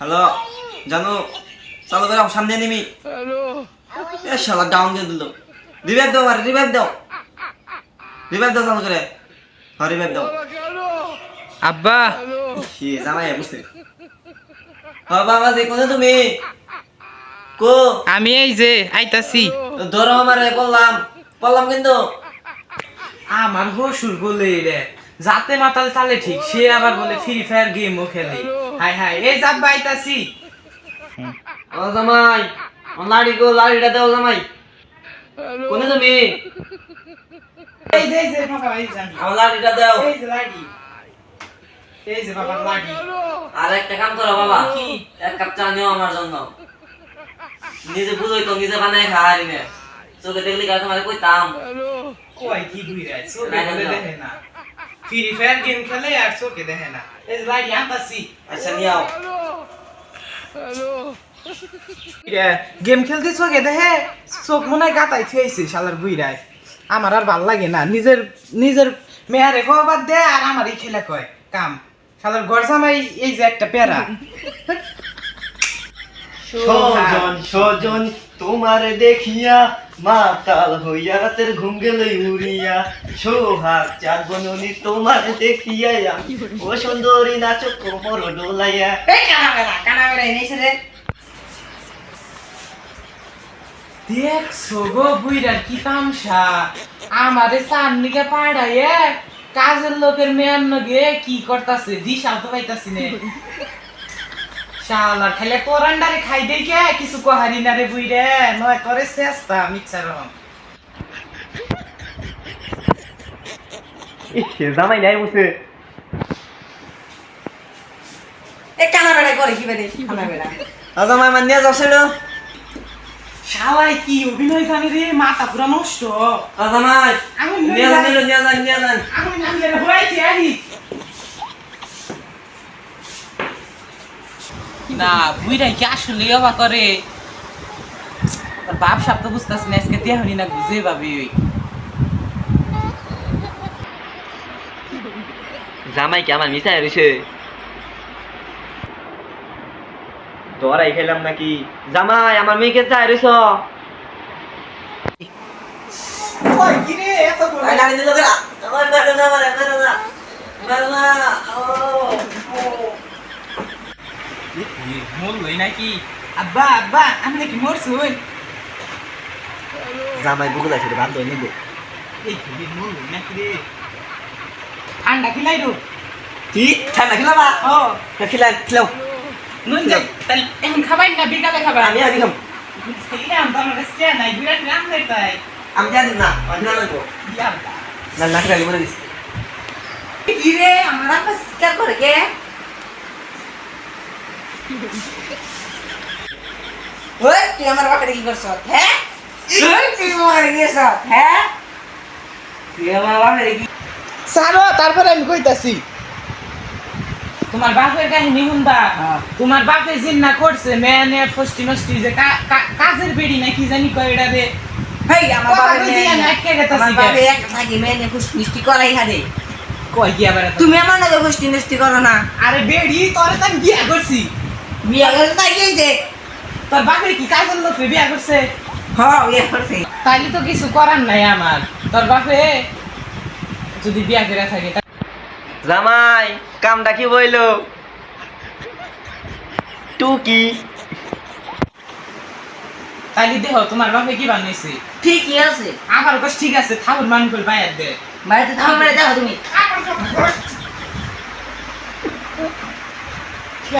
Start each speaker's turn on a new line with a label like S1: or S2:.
S1: Hello জানু চালু করে সামনে নিমি এ শালা ডাউন দিয়ে দিল রিভাইভ দাও আর রিভাইভ দাও চালু করে হ্যাঁ রিভাইভ দাও
S2: আব্বা
S1: সে জামাই বুঝতে হ্যাঁ বাবা যে কোনে তুমি কো
S2: আমি এই যে আইতাছি।
S1: ধরো আমারে বললাম কিন্তু
S2: আমার হসুর বলে রে যাতে মাতাল চালে ঠিক সে আবার বলে ফ্রি ফায়ার গেমও খেলে। হাই হাই এই যাব্বা আইতাছি।
S1: ও জামাই ও লাড়িটা দাও জামাই কোনে তুমি
S2: এই যে বাবা এই জানি
S1: আমার লাড়িটা দাও
S2: এই যে লাড়ি এই যে বাবা লাড়ি।
S1: আর একটা কাম করো বাবা
S2: কি?
S1: এক কাপ চা নিও আমার জন্য নিজে বুঝোই তো নিজে বানায় খাওয়ারি নে চোখে দেখলি কাজ তোমারে কইতাম
S2: কই কি বুই রে চোখে বলে দেখে না ফ্রি ফায়ার গেম খেলে আর চোখে দেখে না। এই যে লাড়ি আনতাছি।
S1: আচ্ছা নিও
S2: গেম খেলতে চোখে দেখে চোখ মনে হয় গাতাই থুয়েছে শালার বুইরায়। আমার আর ভাল লাগে না নিজের মেয়ারে খাবার দে আর আমারই খেলে কয় কাম শালার ঘর জামাই এই যে একটা পেরা।
S3: সজন তোমার দেখিয়া মাতাল হইয়া রাতের ঘুম গেলই উড়িয়া সোহাগ চাঁদ বননি তোমার দেখিয়া ও সুন্দরী নাচো কোমর ডোলাইয়া।
S2: কানাবেড়া এনেছে রে দেখছো গো বুইরার কি তামসা আমারে সামনিকে পাড়াইয়ে কাজের লোকের মেয়ার নগে কি করতাছে দিশাও তো পাইতাছি নে শালার খাইলে তোরান্ডারে খাই দেই কে কিছু কহারি না রে বুইরে নয় করে চেষ্টা মিচ্ছারম।
S3: জামাই নাই বসে
S4: এ কানা বেড়া করে কি বেড়ে কানা বেড়া
S1: জামাই মান নিয়ে যাও সেটা
S2: শালাই কি অভিনয় জানি রে মাথা পুরা নষ্ট।
S1: জামাই
S2: আমি
S1: নিয়ে যান
S2: আমি নাম রে হইছে আহি না বুইরাই কি আসলে অবাক করে তার বাপ সাপ তো বুঝতাছ না আজকে দেহনি না বুঝে ভাবি ওই
S3: জামাই কি আমার মিশাই রয়েছে তোরাই খেলাম নাকি জামাই আমার মেয়েকে চাই রয়েছ
S2: ওই কি রে এত বড়
S1: আই গাড়ি দিল গরা আমার মারো না মারো না
S2: মোল লই নাকি আব্বা আব্বা আমি কি মরছুন
S3: জামাই বুকুল আছে বান্ধ নিব
S2: এই কি মোল লই নাকি রে ঠান্ডা খিলাই রো
S1: কি ঠান্ডা খেলাবা
S2: ও
S1: খেলাও
S2: নুন যাই তাহলে এখন খাবাই না বিকালে খাবার
S1: আমি আদি খাম
S2: খেলাম তো আমার কাছে নাই বিরাট রাম হইতাই
S1: আমি জানি না আমি না লাগবো
S2: ইয়াল্লা
S1: না না খেলা বলে দিস
S4: কি রে আমরা তো শিকার করে কে ওই তুই আমার বাকরে কি করছ হ্যাঁ ওই তুই আমার গেছ হ্যাঁ
S1: তুই আমার বাপে কি
S2: সারো তারপরে আমি কইতাছি তোমার বাপের কাহিনী শুনবা তোমার বাপে জিন্না করছে মেনে ফষ্টি নষ্টি যে কাজের বেড়ি না কি জানি কয় এটা রে
S4: হেই আমার
S2: কথা
S4: বাবা
S2: কই দিয়া না আটকে গেতাছি
S4: আমার
S2: গে।
S4: বাবা এক থাকি মেনে খুশ মিষ্টি করাই হারে
S2: কয় কি আবার এত?
S4: তুমি আমার নাকি খুশ মিষ্টি করো না
S2: আরে বেড়ি তোরে তো আমি বিয়া করছি
S4: বিয়া করে তাই গেছে
S2: তোর বাপের কি কাজের লোক রে বিয়া করছে
S4: হ্যাঁ বিয়া করছে
S2: তাইলে তো কিছু করার নাই আমার তোর বাপে যদি বিয়া করে থাকে
S3: জামাই কামটা কি বইলো টুকি
S2: তাইলে দেহ তোমার বাপে কি বানাইছে
S4: ঠিকই আছে
S2: আমার কাছে ঠিক আছে ঠাকুর মান করে বাইর দে
S4: বাড়িতে থামে দেখো তুমি
S2: আমার